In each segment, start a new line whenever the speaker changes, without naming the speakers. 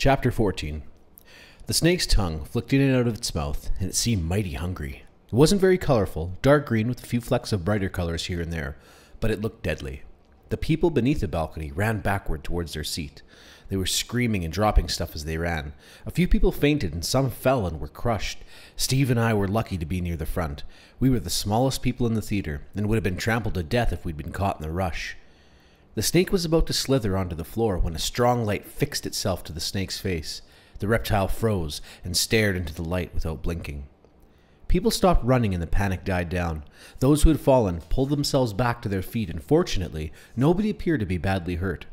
Chapter 14. The snake's tongue flicked in and out of its mouth, and it seemed mighty hungry. It wasn't very colorful, dark green with a few flecks of brighter colors here and there, but it looked deadly. The people beneath the balcony ran backward towards their seat. They were screaming and dropping stuff as they ran. A few people fainted and some fell and were crushed. Steve and I were lucky to be near the front. We were the smallest people in the theater and would have been trampled to death if we'd been caught in the rush. The snake was about to slither onto the floor when a strong light fixed itself to the snake's face. The reptile froze and stared into the light without blinking. People stopped running and the panic died down. Those who had fallen pulled themselves back to their feet, and fortunately, nobody appeared to be badly hurt.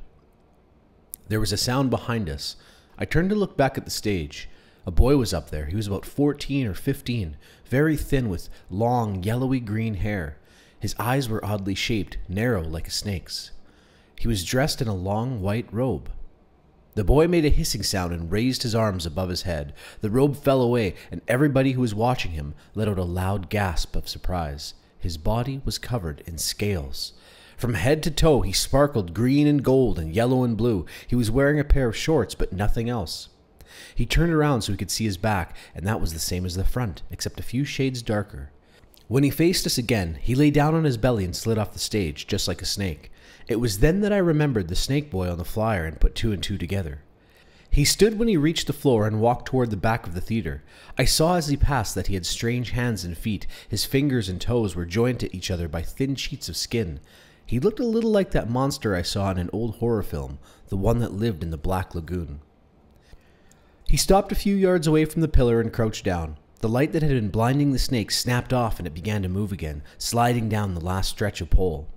There was a sound behind us. I turned to look back at the stage. A boy was up there. He was about 14 or 15, very thin with long, yellowy green hair. His eyes were oddly shaped, narrow like a snake's. He was dressed in a long white robe. The boy made a hissing sound and raised his arms above his head. The robe fell away, and everybody who was watching him let out a loud gasp of surprise. His body was covered in scales. From head to toe, he sparkled green and gold and yellow and blue. He was wearing a pair of shorts, but nothing else. He turned around so he could see his back, and that was the same as the front, except a few shades darker. When he faced us again, he lay down on his belly and slid off the stage, just like a snake. It was then that I remembered the snake boy on the flyer and put two and two together. He stood when he reached the floor and walked toward the back of the theater. I saw as he passed that he had strange hands and feet. His fingers and toes were joined to each other by thin sheets of skin. He looked a little like that monster I saw in an old horror film, the one that lived in the Black Lagoon. He stopped a few yards away from the pillar and crouched down. The light that had been blinding the snake snapped off and it began to move again, sliding down the last stretch of pole.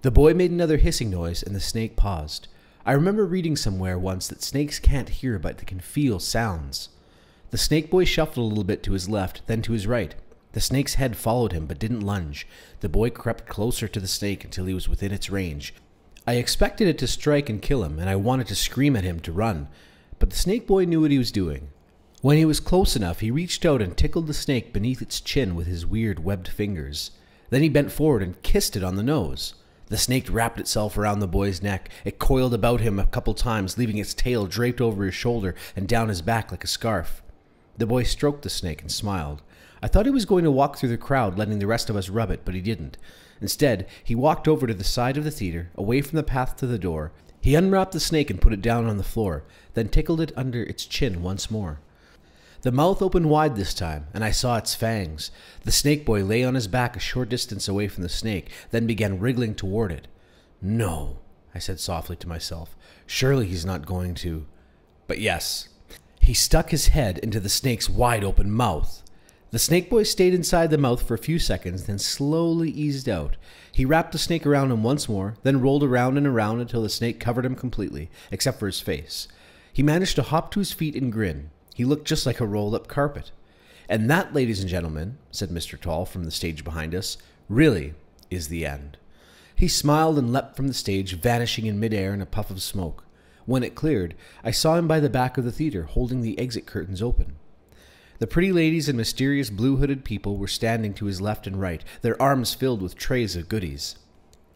The boy made another hissing noise and the snake paused. I remember reading somewhere once that snakes can't hear but they can feel sounds. The snake boy shuffled a little bit to his left, then to his right. The snake's head followed him but didn't lunge. The boy crept closer to the snake until he was within its range. I expected it to strike and kill him, and I wanted to scream at him to run, but the snake boy knew what he was doing. When he was close enough, he reached out and tickled the snake beneath its chin with his weird webbed fingers. Then he bent forward and kissed it on the nose. The snake wrapped itself around the boy's neck. It coiled about him a couple times, leaving its tail draped over his shoulder and down his back like a scarf. The boy stroked the snake and smiled. I thought he was going to walk through the crowd, letting the rest of us rub it, but he didn't. Instead, he walked over to the side of the theater, away from the path to the door. He unwrapped the snake and put it down on the floor, then tickled it under its chin once more. The mouth opened wide this time, and I saw its fangs. The snake boy lay on his back a short distance away from the snake, then began wriggling toward it. "No," I said softly to myself. "Surely he's not going to..." But yes. He stuck his head into the snake's wide-open mouth. The snake boy stayed inside the mouth for a few seconds, then slowly eased out. He wrapped the snake around him once more, then rolled around and around until the snake covered him completely, except for his face. He managed to hop to his feet and grin. He looked just like a rolled-up carpet. "And that, ladies and gentlemen," said Mr. Tall from the stage behind us, "really is the end." He smiled and leapt from the stage, vanishing in midair in a puff of smoke. When it cleared, I saw him by the back of the theater, holding the exit curtains open. The pretty ladies and mysterious blue-hooded people were standing to his left and right, their arms filled with trays of goodies.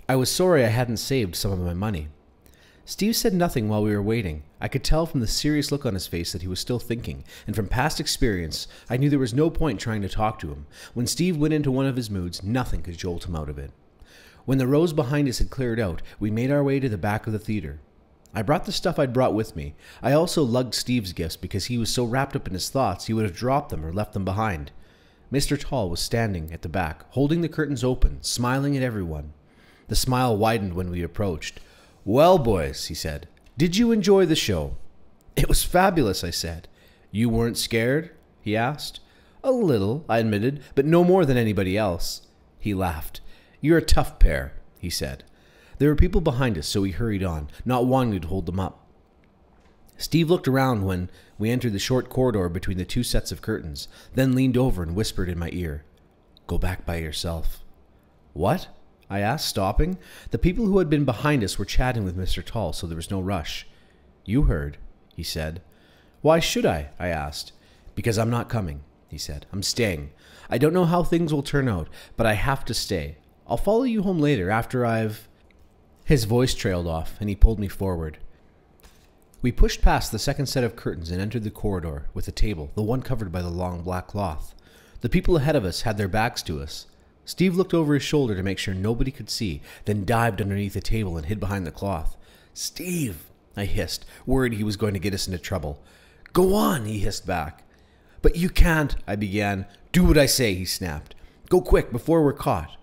I was sorry I hadn't saved some of my money. Steve said nothing while we were waiting. I could tell from the serious look on his face that he was still thinking, and from past experience, I knew there was no point trying to talk to him. When Steve went into one of his moods, nothing could jolt him out of it. When the rows behind us had cleared out, we made our way to the back of the theater. I brought the stuff I'd brought with me. I also lugged Steve's gifts because he was so wrapped up in his thoughts he would have dropped them or left them behind. Mr. Tall was standing at the back, holding the curtains open, smiling at everyone. The smile widened when we approached. "Well, boys," he said, "did you enjoy the show?" "It was fabulous," I said. "You weren't scared?" he asked. "A little," I admitted, "but no more than anybody else." He laughed. "You're a tough pair," he said. There were people behind us, so we hurried on, not wanting to hold them up. Steve looked around when we entered the short corridor between the two sets of curtains, then leaned over and whispered in my ear, "Go back by yourself." "What?" I asked, stopping. The people who had been behind us were chatting with Mr. Tall, so there was no rush. "You heard," he said. "Why should I?" I asked. "Because I'm not coming," he said. "I'm staying. I don't know how things will turn out, but I have to stay. I'll follow you home later after I've..." His voice trailed off, and he pulled me forward. We pushed past the second set of curtains and entered the corridor with a table, the one covered by the long black cloth. The people ahead of us had their backs to us. Steve looked over his shoulder to make sure nobody could see, then dived underneath the table and hid behind the cloth. "Steve," I hissed, worried he was going to get us into trouble. "Go on," he hissed back. "But you can't," I began. "Do what I say," he snapped. "Go quick, before we're caught."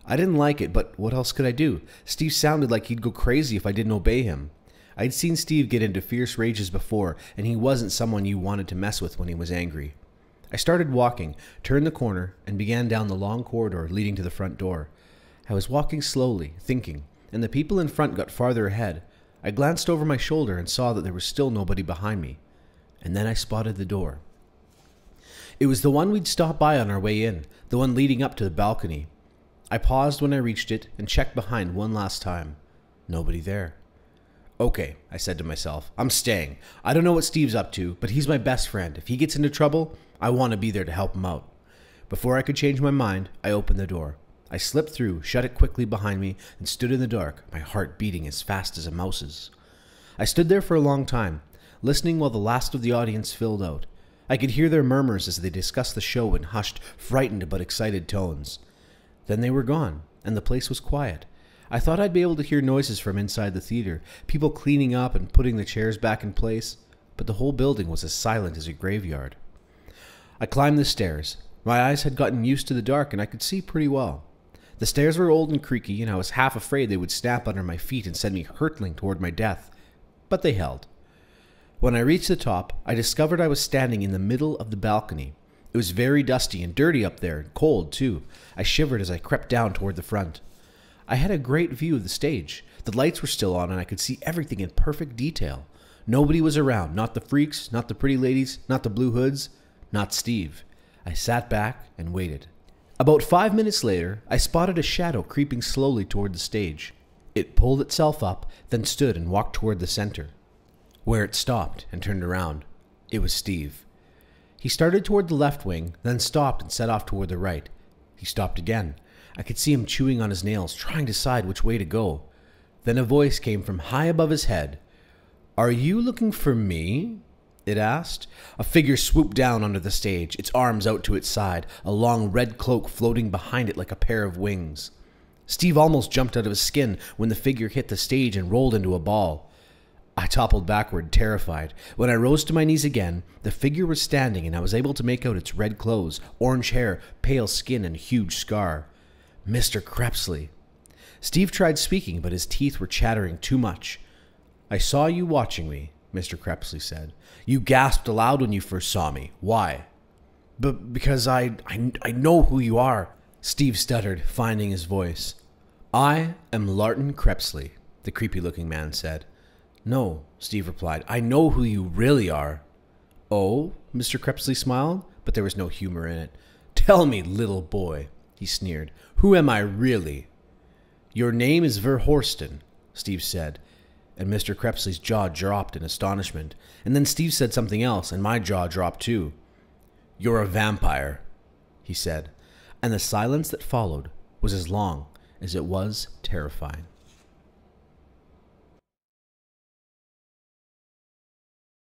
I didn't like it, but what else could I do? Steve sounded like he'd go crazy if I didn't obey him. I'd seen Steve get into fierce rages before, and he wasn't someone you wanted to mess with when he was angry. I started walking, turned the corner, and began down the long corridor leading to the front door. I was walking slowly, thinking, and the people in front got farther ahead. I glanced over my shoulder and saw that there was still nobody behind me. And then I spotted the door. It was the one we'd stopped by on our way in, the one leading up to the balcony. I paused when I reached it and checked behind one last time. Nobody there. "Okay," I said to myself, "I'm staying. I don't know what Steve's up to, but he's my best friend. If he gets into trouble, I want to be there to help him out." Before I could change my mind, I opened the door. I slipped through, shut it quickly behind me, and stood in the dark, my heart beating as fast as a mouse's. I stood there for a long time, listening while the last of the audience filled out. I could hear their murmurs as they discussed the show in hushed, frightened but excited tones. Then they were gone, and the place was quiet. I thought I'd be able to hear noises from inside the theater, people cleaning up and putting the chairs back in place, but the whole building was as silent as a graveyard. I climbed the stairs. My eyes had gotten used to the dark, and I could see pretty well. The stairs were old and creaky, and I was half afraid they would snap under my feet and send me hurtling toward my death. But they held. When I reached the top, I discovered I was standing in the middle of the balcony. It was very dusty and dirty up there, and cold, too. I shivered as I crept down toward the front. I had a great view of the stage. The lights were still on, and I could see everything in perfect detail. Nobody was around, not the freaks, not the pretty ladies, not the blue hoods, not Steve. I sat back and waited. About 5 minutes later, I spotted a shadow creeping slowly toward the stage. It pulled itself up, then stood and walked toward the center, where it stopped and turned around. It was Steve. He started toward the left wing, then stopped and set off toward the right. He stopped again. I could see him chewing on his nails, trying to decide which way to go. Then a voice came from high above his head. "Are you looking for me?" it asked. A figure swooped down onto the stage, its arms out to its side, a long red cloak floating behind it like a pair of wings. Steve almost jumped out of his skin when the figure hit the stage and rolled into a ball. I toppled backward, terrified. When I rose to my knees again, the figure was standing, and I was able to make out its red clothes, orange hair, pale skin, and huge scar. Mr. Crepsley. Steve tried speaking, but his teeth were chattering too much. "I saw you watching me," Mr. Crepsley said. "You gasped aloud when you first saw me. Why?" Because I know who you are," Steve stuttered, finding his voice. "I am Larton Crepsley," the creepy-looking man said. "No," Steve replied. "I know who you really are." "Oh?" Mr. Crepsley smiled, but there was no humor in it. "Tell me, little boy," he sneered. "Who am I really?" "Your name is Verhorsten," Steve said, and Mr. Crepsley's jaw dropped in astonishment. And then Steve said something else, and my jaw dropped too. "You're a vampire," he said, and the silence that followed was as long as it was terrifying.